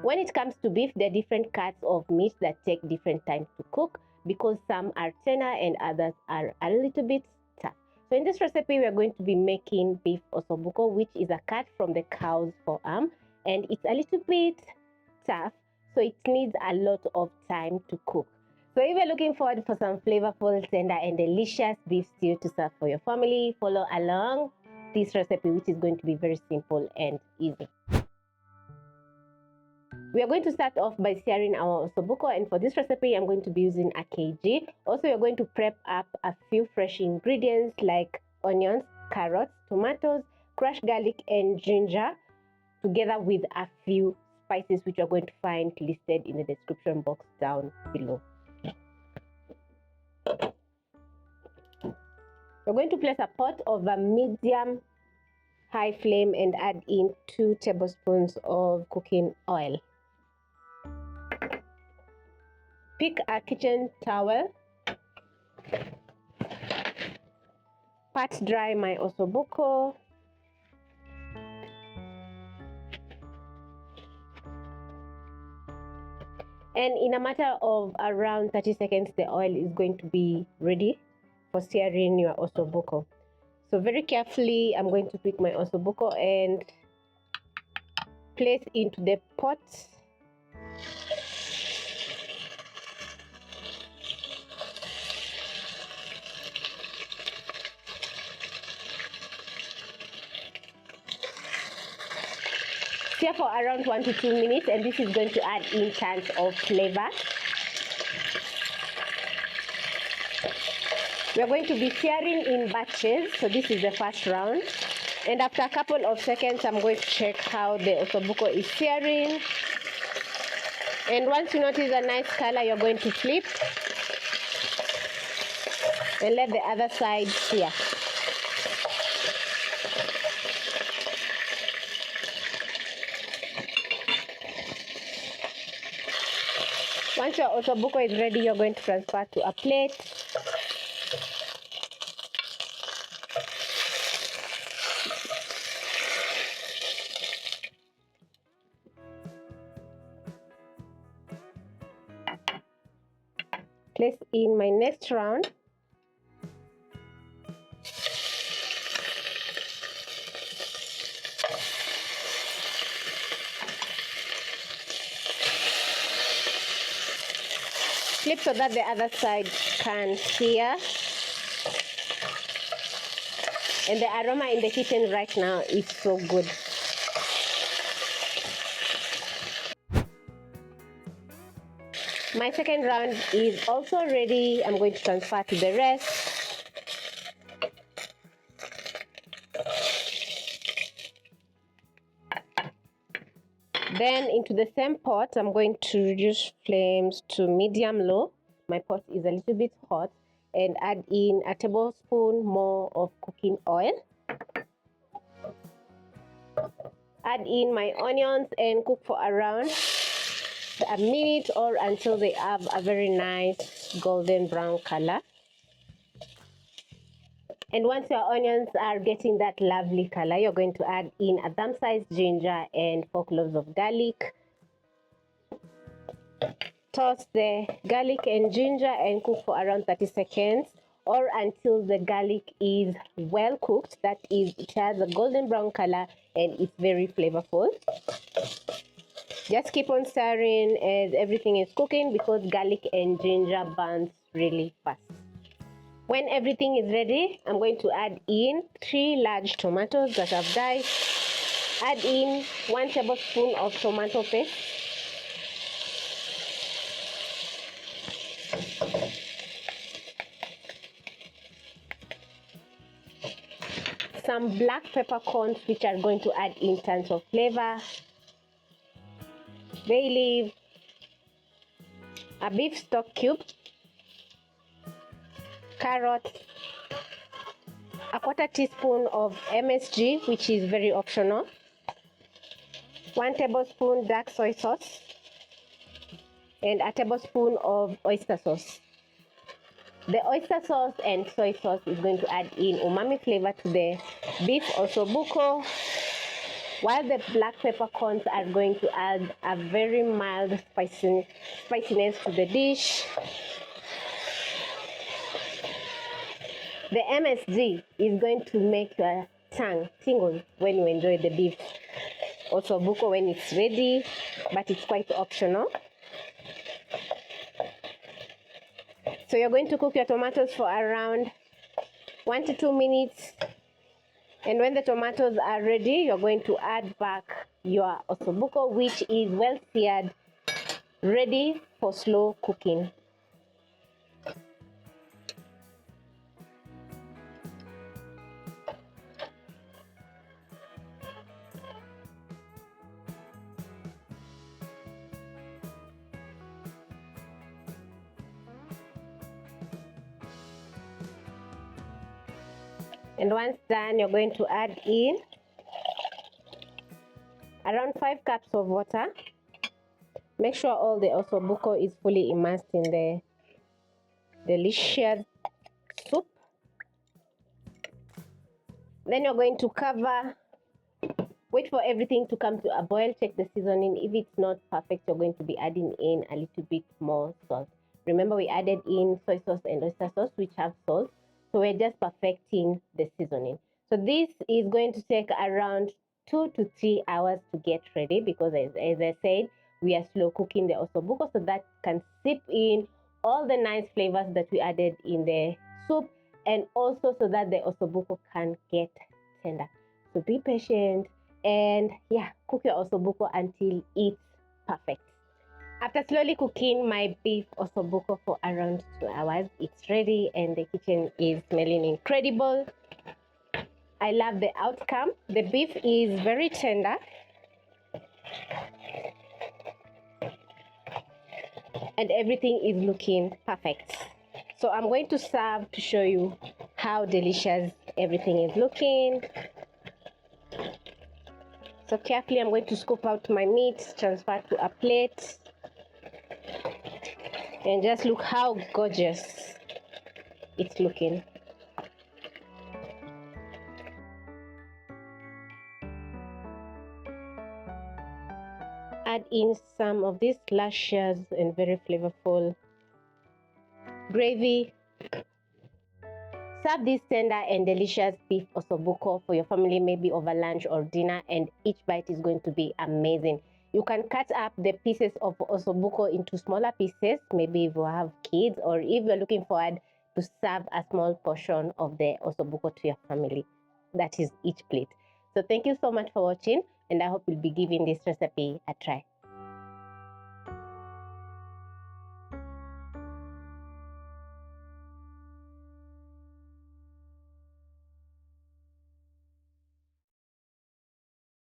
When it comes to beef, there are different cuts of meat that take different times to cook because some are tender and others are a little bit tough. So in this recipe, we are going to be making beef ossobuco, which is a cut from the cow's forearm, and it's a little bit tough, so it needs a lot of time to cook. So if you're looking forward for some flavorful, tender and delicious beef stew to serve for your family, follow along this recipe, which is going to be very simple and easy. We are going to start off by searing our ossobuco, and for this recipe I'm going to be using a kg. Also, you're going to prep up a few fresh ingredients like onions, carrots, tomatoes, crushed garlic and ginger, together with a few spices which you're going to find listed in the description box down below. We're going to place a pot over medium high flame and add in 2 tablespoons of cooking oil. Pick a kitchen towel, pat dry my ossobuco, and in a matter of around 30 seconds the oil is going to be ready for searing your ossobuco. So very carefully I'm going to pick my ossobuco and place into the pot. Sear for around 1 to 2 minutes, and this is going to add in tons of flavor. We're going to be searing in batches, so this is the first round. And after a couple of seconds, I'm going to check how the ossobuco is searing. And once you notice a nice color, you're going to flip and let the other side sear. Once your ossobuco is ready, you're going to transfer to a plate. Place in my next round. Flip so that the other side can sear. And the aroma in the kitchen right now is so good. My second round is also ready. I'm going to transfer to the rest. Then into the same pot, I'm going to reduce flames to medium-low. My pot is a little bit hot, and add in a tablespoon more of cooking oil. Add in my onions and cook for around a minute or until they have a very nice golden brown color. And once your onions are getting that lovely color, you're going to add in a thumb-sized ginger and 4 cloves of garlic. Toss the garlic and ginger and cook for around 30 seconds or until the garlic is well cooked. That is, it has a golden brown color and it's very flavorful. Just keep on stirring as everything is cooking because garlic and ginger burns really fast. When everything is ready, I'm going to add in 3 large tomatoes that I've diced. Add in 1 tablespoon of tomato paste. Some black peppercorns which are going to add in tons of flavor. Bay leaf. A beef stock cube. Carrot, a 1/4 teaspoon of MSG, which is very optional, 1 tablespoon dark soy sauce, and a tablespoon of oyster sauce. The oyster sauce and soy sauce is going to add in umami flavor to the beef ossobuco. while the black peppercorns are going to add a very mild spiciness to the dish. The MSG is going to make your tongue tingle when you enjoy the beef ossobuco when it's ready, but it's quite optional. So you're going to cook your tomatoes for around 1 to 2 minutes. And when the tomatoes are ready, you're going to add back your ossobuco, which is well seared, ready for slow cooking. And once done, you're going to add in around 5 cups of water. Make sure all the ossobuco is fully immersed in the delicious soup. Then you're going to cover, wait for everything to come to a boil, check the seasoning. If it's not perfect, you're going to be adding in a little bit more salt. Remember, we added in soy sauce and oyster sauce, which have salt. So we're just perfecting the seasoning. So this is going to take around 2 to 3 hours to get ready, because as I said, we are slow cooking the ossobuco so that can sip in all the nice flavors that we added in the soup, and also so that the ossobuco can get tender. So be patient and yeah, cook your ossobuco until it's perfect. After slowly cooking my beef ossobuco for around 2 hours, it's ready and the kitchen is smelling incredible. I love the outcome. The beef is very tender. And everything is looking perfect. So I'm going to serve to show you how delicious everything is looking. So carefully, I'm going to scoop out my meat, transfer to a plate. And just look how gorgeous it's looking. Add in some of these luscious and very flavorful gravy. Serve this tender and delicious beef ossobuco for your family, maybe over lunch or dinner, and each bite is going to be amazing. You can cut up the pieces of ossobuco into smaller pieces, maybe if you have kids, or if you're looking forward to serve a small portion of the ossobuco to your family. That is each plate. So thank you so much for watching, and I hope you'll be giving this recipe a try.